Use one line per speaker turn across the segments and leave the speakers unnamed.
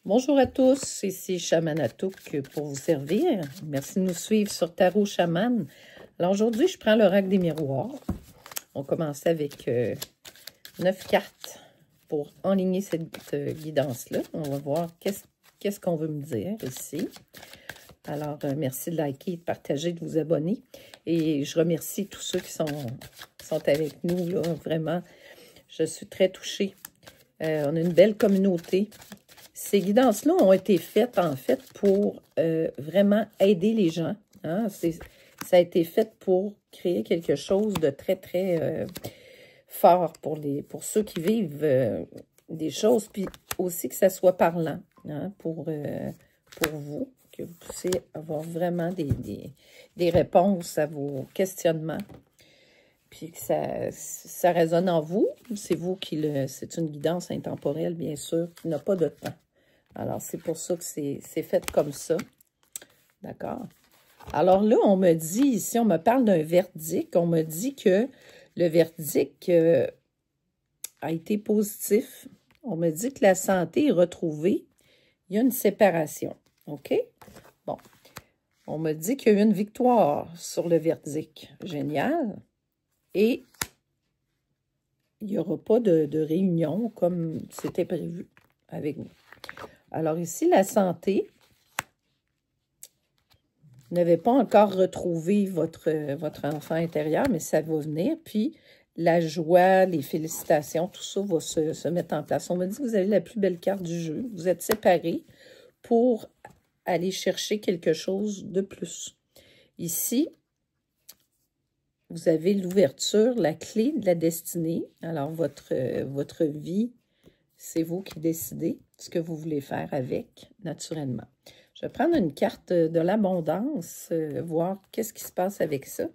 Bonjour à tous, ici Chaman Atouk pour vous servir. Merci de nous suivre sur Tarot Chaman. Alors aujourd'hui, je prends l'oracle des miroirs. On commence avec 9 cartes pour enligner cette guidance-là. On va voir qu'est-ce qu'on veut me dire ici. Alors, merci de liker, de partager, de vous abonner. Et je remercie tous ceux qui sont avec nous, là, vraiment. Je suis très touchée. On a une belle communauté. Ces guidances-là ont été faites, en fait, pour vraiment aider les gens. Hein? Ça a été fait pour créer quelque chose de très, très fort pour ceux qui vivent des choses, puis aussi que ça soit parlant, hein, pour vous, que vous puissiez avoir vraiment des réponses à vos questionnements, puis que ça résonne en vous. C'est vous qui c'est une guidance intemporelle, bien sûr, qui n'a pas de temps. Alors, c'est pour ça que c'est fait comme ça. D'accord? Alors là, on me dit, ici, on me parle d'un verdict. On me dit que le verdict a été positif. On me dit que la santé est retrouvée. Il y a une séparation. OK? Bon. On me dit qu'il y a eu une victoire sur le verdict. Génial. Et il n'y aura pas de réunion comme c'était prévu avec nous. Alors ici, la santé, vous n'avez pas encore retrouvé votre enfant intérieur, mais ça va venir. Puis la joie, les félicitations, tout ça va se mettre en place. On me dit que vous avez la plus belle carte du jeu. Vous êtes séparés pour aller chercher quelque chose de plus. Ici, vous avez l'ouverture, la clé de la destinée. Alors, votre vie, c'est vous qui décidez ce que vous voulez faire avec, naturellement. Je vais prendre une carte de l'abondance, voir qu'est-ce qui se passe avec ça.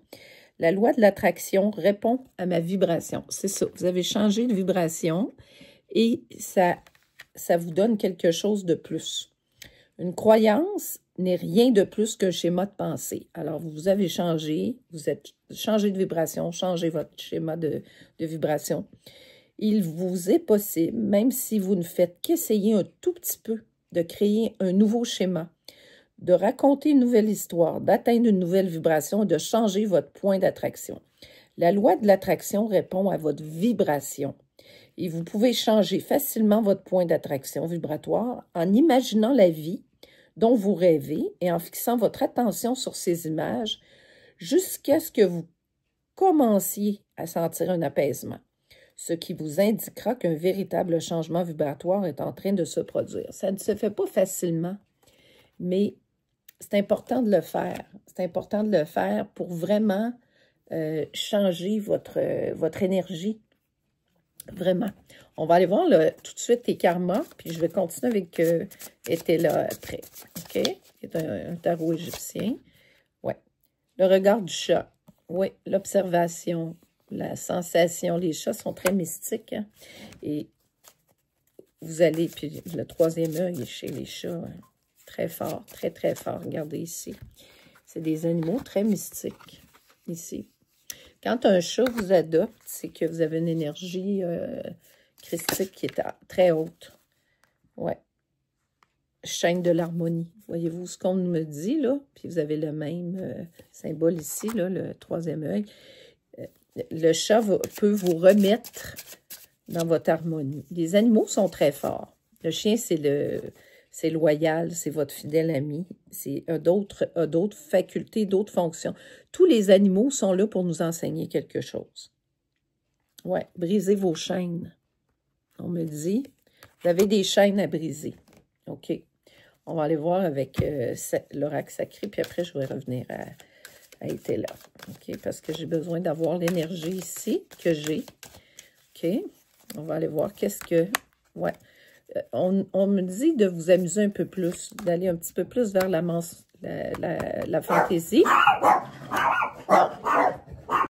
La loi de l'attraction répond à ma vibration. C'est ça, vous avez changé de vibration et ça vous donne quelque chose de plus. Une croyance n'est rien de plus qu'un schéma de pensée. Alors, vous avez changé, vous êtes changé de vibration, changé votre schéma de vibration. Il vous est possible, même si vous ne faites qu'essayer un tout petit peu, de créer un nouveau schéma, de raconter une nouvelle histoire, d'atteindre une nouvelle vibration et de changer votre point d'attraction. La loi de l'attraction répond à votre vibration et vous pouvez changer facilement votre point d'attraction vibratoire en imaginant la vie dont vous rêvez et en fixant votre attention sur ces images jusqu'à ce que vous commenciez à sentir un apaisement, ce qui vous indiquera qu'un véritable changement vibratoire est en train de se produire. Ça ne se fait pas facilement, mais c'est important de le faire. C'est important de le faire pour vraiment changer votre énergie. Vraiment. On va aller voir tout de suite les karmas, puis je vais continuer avec était là après. OK? C'est un tarot égyptien. Ouais. Le regard du chat. Oui, l'observation, la sensation. Les chats sont très mystiques. Hein? Et vous allez, puis le troisième œil chez les chats, hein? Très fort, très, très fort. Regardez ici. C'est des animaux très mystiques, ici. Quand un chat vous adopte, c'est que vous avez une énergie christique qui est très haute. Ouais. Chaîne de l'harmonie. Voyez-vous ce qu'on me dit, là? Puis vous avez le même symbole ici, là, le troisième œil. Le chat peut vous remettre dans votre harmonie. Les animaux sont très forts. Le chien, c'est loyal, c'est votre fidèle ami. C'est d'autres facultés, d'autres fonctions. Tous les animaux sont là pour nous enseigner quelque chose. Ouais, brisez vos chaînes. On me dit, vous avez des chaînes à briser. OK. On va aller voir avec l'oracle sacré, puis après, je vais revenir à être là. OK, parce que j'ai besoin d'avoir l'énergie ici que j'ai. OK. On va aller voir qu'est-ce que... Ouais. On me dit de vous amuser un peu plus, d'aller un petit peu plus vers la fantaisie.